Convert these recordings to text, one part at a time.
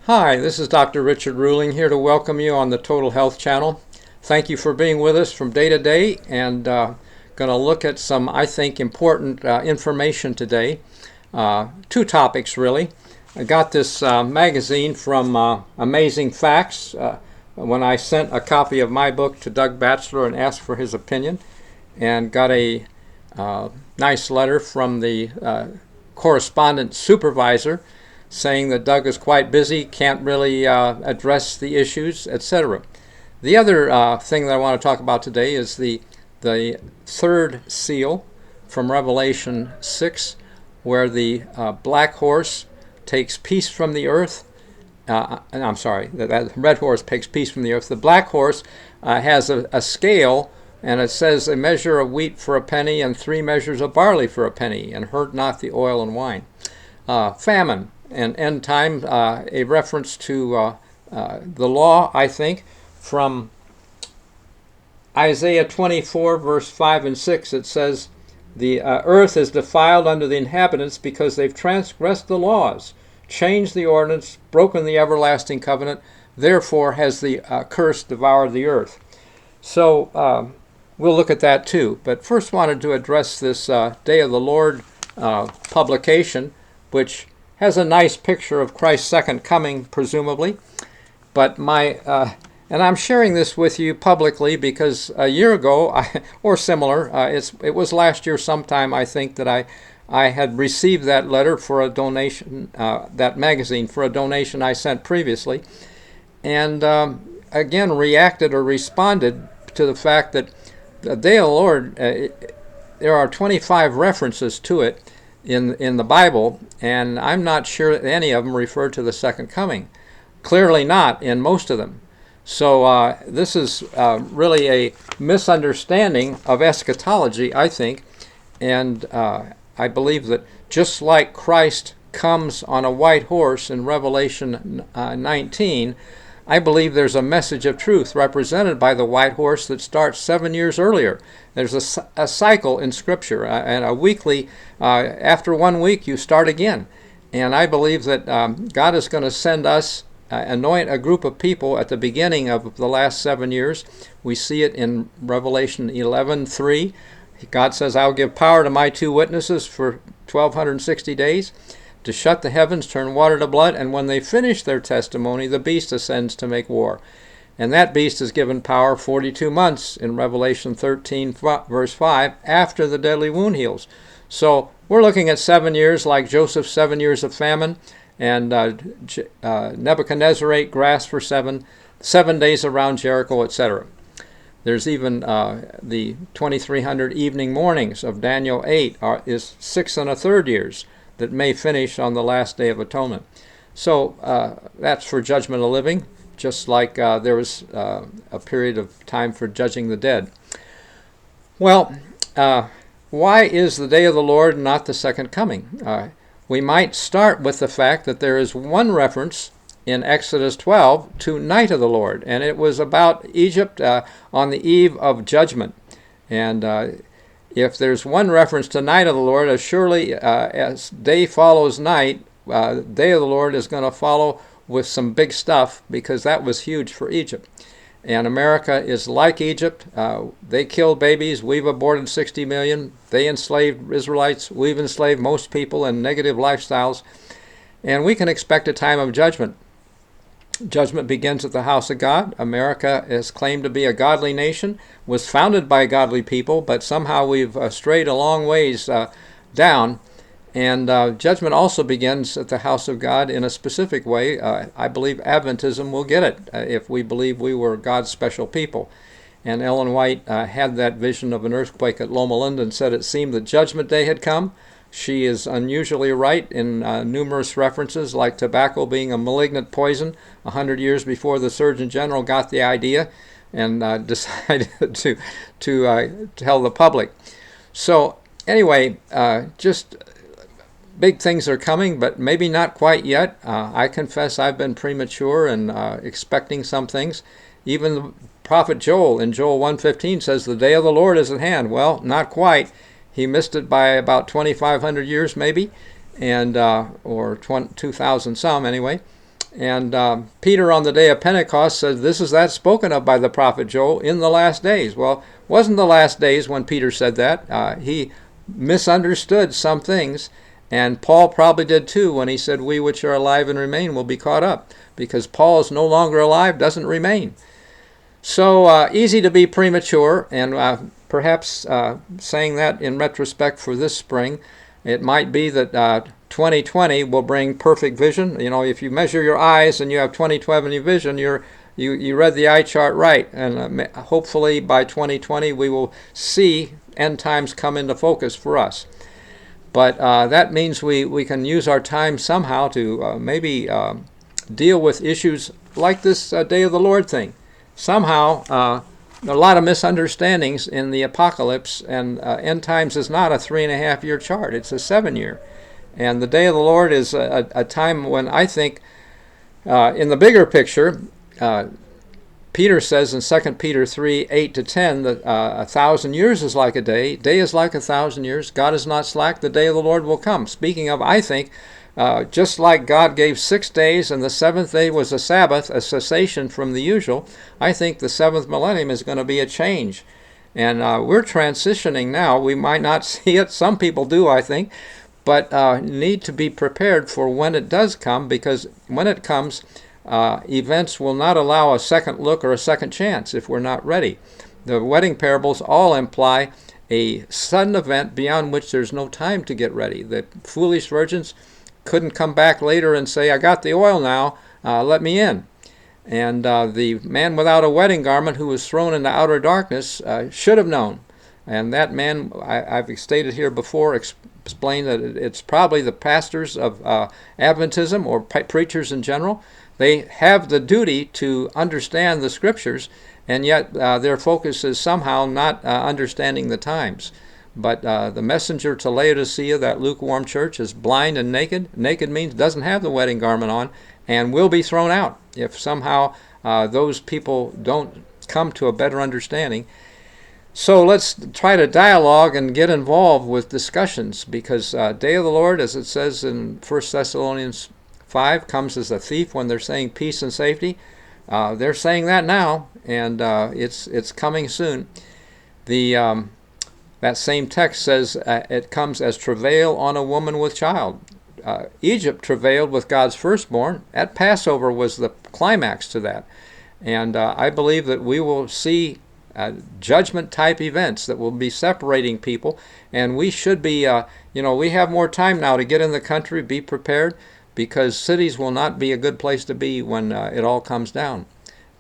Hi, this is Dr. Richard Ruling here to welcome you on the Total Health Channel. Thank you for being with us from day to day, and going to look at some, I think, important information today. Two topics, really. I got this magazine from Amazing Facts when I sent a copy of my book to Doug Batchelor and asked for his opinion, and got a nice letter from the correspondent supervisor saying that Doug is quite busy, can't really address the issues, etc. The other thing that I want to talk about today is the third seal from Revelation 6, where the black horse takes peace from the earth. I'm sorry, the red horse takes peace from the earth. The black horse has a scale, and it says a measure of wheat for a penny and 3 measures of barley for a penny, and hurt not the oil and wine. Famine and end time, a reference to the law, I think, from Isaiah 24, verse 5 and 6. It says, the earth is defiled under the inhabitants because they've transgressed the laws, changed the ordinance, broken the everlasting covenant, therefore has the curse devoured the earth. So we'll look at that too. But first wanted to address this Day of the Lord publication, which has a nice picture of Christ's second coming, presumably. But and I'm sharing this with you publicly because a year ago, or similar, it was last year sometime, I think, that I had received that letter for a donation, that magazine for a donation I sent previously, and again reacted or responded to the fact that the Day of the Lord, there are 25 references to it in the Bible, and I'm not sure that any of them refer to the second coming. Clearly not in most of them. So this is really a misunderstanding of eschatology, I think, and I believe that just like Christ comes on a white horse in Revelation 19, I believe there's a message of truth represented by the white horse that starts 7 years earlier. There's a cycle in Scripture, and a weekly, after 1 week, you start again. And I believe that God is going to send us, anoint a group of people at the beginning of the last 7 years. We see it in Revelation 11:3. God says, I'll give power to my 2 witnesses for 1,260 days, to shut the heavens, turn water to blood, and when they finish their testimony, the beast ascends to make war. And that beast is given power 42 months in Revelation 13, verse 5, after the deadly wound heals. So we're looking at 7 years like Joseph's 7 years of famine, and Nebuchadnezzar ate grass for 7 days around Jericho, etc. There's even the 2300 evening mornings of Daniel 8 is 6 1/3 years that may finish on the last day of atonement. So that's for judgment of living, just like there was a period of time for judging the dead. Well, why is the day of the Lord not the second coming? We might start with the fact that there is one reference in Exodus 12 to night of the Lord, and it was about Egypt on the eve of judgment. And if there's one reference to night of the Lord, as surely as day follows night, day of the Lord is going to follow with some big stuff, because that was huge for Egypt. And America is like Egypt. They killed babies. We've aborted 60 million. They enslaved Israelites. We've enslaved most people in negative lifestyles. And we can expect a time of judgment. Judgment begins at the house of God. America is claimed to be a godly nation, was founded by godly people, but somehow we've strayed a long ways down. And judgment also begins at the house of God in a specific way. I believe Adventism will get it if we believe we were God's special people. And Ellen White had that vision of an earthquake at Loma Linda and said it seemed that Judgment Day had come. She is unusually right in numerous references, like tobacco being a malignant poison 100 years before the Surgeon General got the idea and decided to tell the public. So anyway, just big things are coming, but maybe not quite yet. I confess I've been premature and expecting some things. Even the prophet Joel in Joel 1:15 says the day of the Lord is at hand. Well, not quite. He missed it by about 2,500 years maybe, and or 2,000 some anyway. And Peter on the day of Pentecost said, this is that spoken of by the prophet Joel in the last days. Well, it wasn't the last days when Peter said that. He misunderstood some things, and Paul probably did too when he said, we which are alive and remain will be caught up, because Paul is no longer alive, doesn't remain. So easy to be premature, and perhaps saying that in retrospect for this spring, it might be that 2020 will bring perfect vision. You know, if you measure your eyes and you have 20/20 vision, you read the eye chart right, and hopefully by 2020 we will see end times come into focus for us. But that means we can use our time somehow to maybe deal with issues like this Day of the Lord thing. Somehow, there are a lot of misunderstandings in the apocalypse, and end times is not a 3.5-year chart, it's a 7-year. And the Day of the Lord is a time when I think, in the bigger picture, Peter says in 2 Peter 3:8-10 that 1,000 years is like a day. Day is like 1,000 years. God is not slack. The day of the Lord will come. Speaking of, I think, just like God gave 6 days and the 7th day was a Sabbath, a cessation from the usual, I think the 7th millennium is going to be a change. And we're transitioning now. We might not see it. Some people do, I think. But need to be prepared for when it does come, because when it comes, events will not allow a second look or a second chance if we're not ready. The wedding parables all imply a sudden event beyond which there's no time to get ready. The foolish virgins couldn't come back later and say, I got the oil now, let me in. And the man without a wedding garment who was thrown into outer darkness should have known. And that man, I've stated here before, explained that it's probably the pastors of Adventism or preachers in general. They have the duty to understand the scriptures, and yet their focus is somehow not understanding the times. But the messenger to Laodicea, that lukewarm church, is blind and naked. Naked means doesn't have the wedding garment on, and will be thrown out if somehow those people don't come to a better understanding. So let's try to dialogue and get involved with discussions, because Day of the Lord, as it says in 1 Thessalonians 5, comes as a thief when they're saying peace and safety. They're saying that now, and it's coming soon. That same text says it comes as travail on a woman with child. Egypt travailed with God's firstborn. At Passover was the climax to that. And I believe that we will see judgment-type events that will be separating people. And we should be, we have more time now to get in the country, be prepared, because cities will not be a good place to be when it all comes down.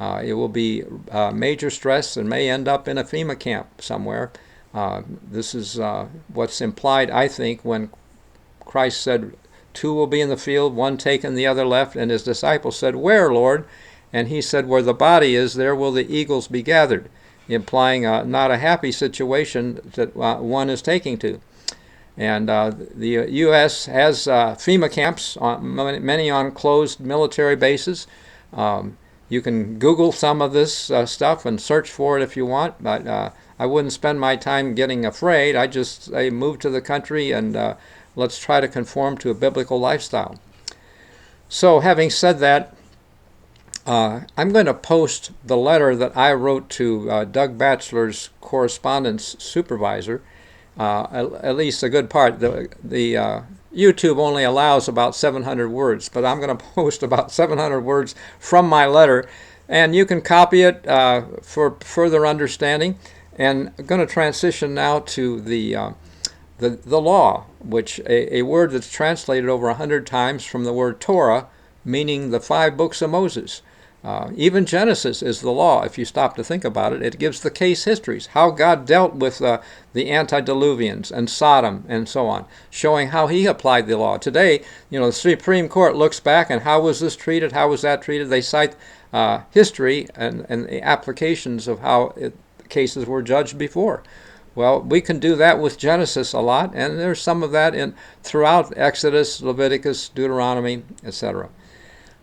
It will be major stress and may end up in a FEMA camp somewhere. This is what's implied, I think, when Christ said, 2 will be in the field, 1 taken, the other left, and his disciples said, where, Lord? And he said, where the body is, there will the eagles be gathered, implying not a happy situation that one is taking to. And the U.S. has FEMA camps, many on closed military bases. You can Google some of this stuff and search for it if you want, but I wouldn't spend my time getting afraid. I just say move to the country and let's try to conform to a biblical lifestyle. So having said that, I'm going to post the letter that I wrote to Doug Batchelor's correspondence supervisor, at least a good part. The YouTube only allows about 700 words, but I'm going to post about 700 words from my letter, and you can copy it for further understanding. And I'm going to transition now to the law, which a word that's translated over 100 times from the word Torah, meaning the 5 books of Moses. Even Genesis is the law, if you stop to think about it. It gives the case histories, how God dealt with the antediluvians and Sodom and so on, showing how he applied the law. Today, the Supreme Court looks back and how was this treated, how was that treated. They cite history and the applications of how cases were judged before. Well, we can do that with Genesis a lot, and there's some of that throughout Exodus, Leviticus, Deuteronomy, etc.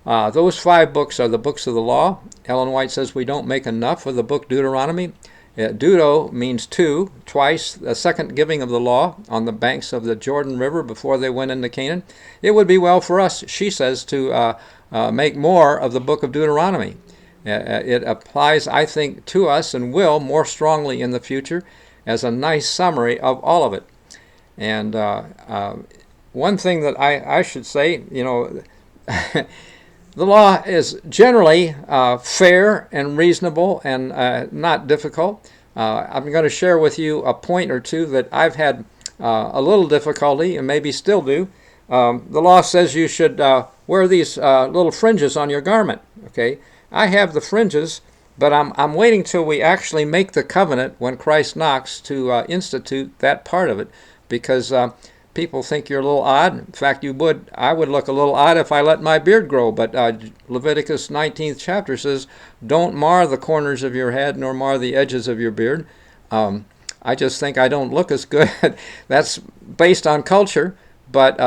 Those 5 books are the books of the law. Ellen White says we don't make enough of the book Deuteronomy. Deuto means two, twice, the second giving of the law on the banks of the Jordan River before they went into Canaan. It would be well for us, she says, to make more of the book of Deuteronomy. It applies, I think, to us and will more strongly in the future as a nice summary of all of it. And one thing that I should say, the law is generally fair and reasonable and not difficult. I'm going to share with you a point or two that I've had a little difficulty and maybe still do. The law says you should wear these little fringes on your garment. Okay, I have the fringes, but I'm waiting till we actually make the covenant when Christ knocks to institute that part of it, because people think you're a little odd. In fact, I would look a little odd if I let my beard grow. But Leviticus 19th chapter says, don't mar the corners of your head nor mar the edges of your beard. I just think I don't look as good. That's based on culture. But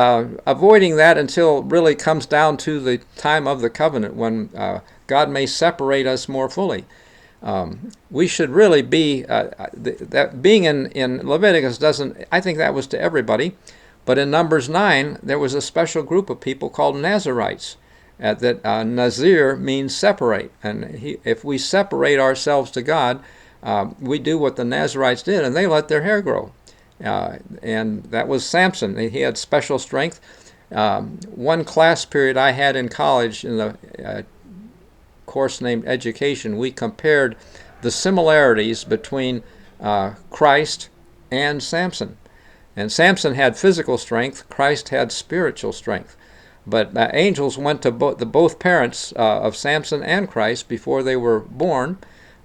avoiding that until it really comes down to the time of the covenant when God may separate us more fully. We should really be, that being in Leviticus doesn't, I think that was to everybody, but in Numbers 9, there was a special group of people called Nazarites, that Nazir means separate, and if we separate ourselves to God, we do what the Nazarites did, and they let their hair grow, and that was Samson. He had special strength. One class period I had in college in the course named Education, we compared the similarities between Christ and Samson. And Samson had physical strength, Christ had spiritual strength. But angels went to both parents of Samson and Christ before they were born.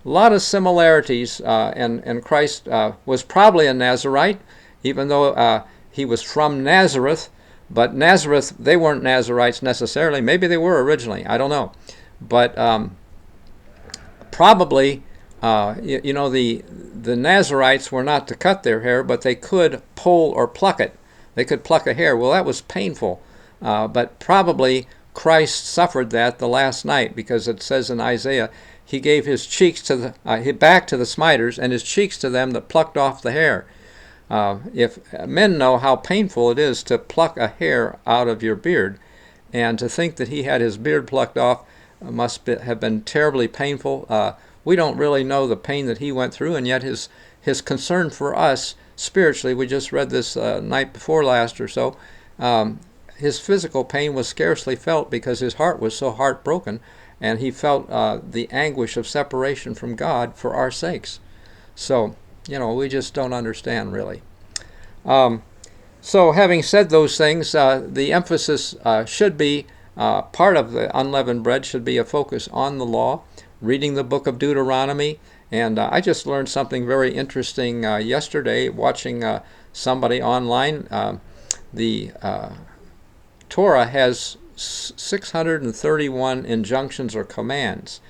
A lot of similarities, and Christ was probably a Nazarite, even though he was from Nazareth. But Nazareth, they weren't Nazarites necessarily. Maybe they were originally, I don't know. But probably, the Nazarites were not to cut their hair, but they could pull or pluck it. They could pluck a hair. Well, that was painful. But probably Christ suffered that the last night, because it says in Isaiah, he gave his cheeks to his back to the smiters, and his cheeks to them that plucked off the hair. If men know how painful it is to pluck a hair out of your beard, and to think that he had his beard plucked off have been terribly painful. We don't really know the pain that he went through, and yet his concern for us spiritually, we just read this night before last or so, his physical pain was scarcely felt because his heart was so heartbroken, and he felt the anguish of separation from God for our sakes. So, we just don't understand really. So having said those things, the emphasis should be, part of the unleavened bread should be a focus on the law, reading the book of Deuteronomy. And I just learned something very interesting yesterday watching somebody online. The Torah has 631 injunctions or commands.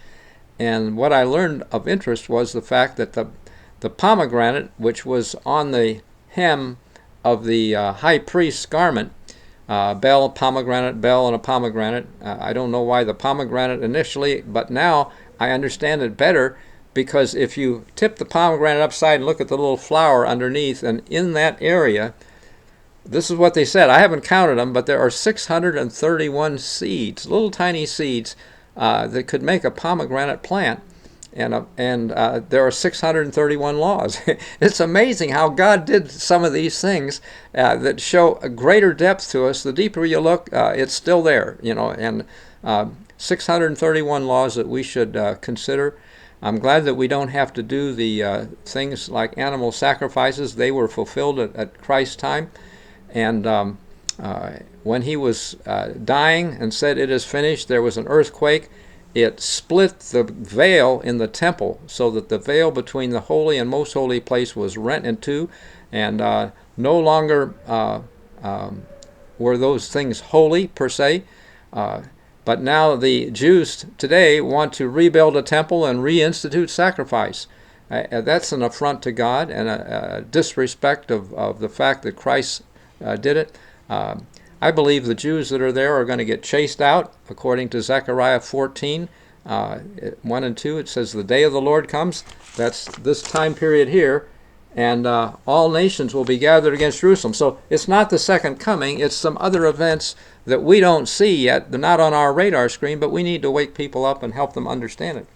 And what I learned of interest was the fact that the pomegranate, which was on the hem of the high priest's garment, bell, pomegranate, bell, and a pomegranate. I don't know why the pomegranate initially, but now I understand it better, because if you tip the pomegranate upside and look at the little flower underneath, and in that area, this is what they said. I haven't counted them, but there are 631 seeds, little tiny seeds, that could make a pomegranate plant. And there are 631 laws. It's amazing how God did some of these things that show a greater depth to us. The deeper you look, it's still there, and 631 laws that we should consider. I'm glad that we don't have to do the things like animal sacrifices. They were fulfilled at Christ's time. And when he was dying and said, "It is finished," there was an earthquake. It split the veil in the temple, so that the veil between the holy and most holy place was rent in two, and no longer were those things holy per se. But now the Jews today want to rebuild a temple and reinstitute sacrifice. That's an affront to God and a disrespect of the fact that Christ did it. I believe the Jews that are there are going to get chased out, according to Zechariah 14. 1 and 2, it says, the day of the Lord comes. That's this time period here. And all nations will be gathered against Jerusalem. So it's not the second coming. It's some other events that we don't see yet. They're not on our radar screen, but we need to wake people up and help them understand it.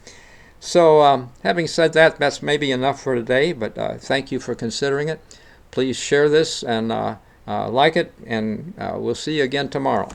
So having said that, that's maybe enough for today, but thank you for considering it. Please share this and like it, and we'll see you again tomorrow.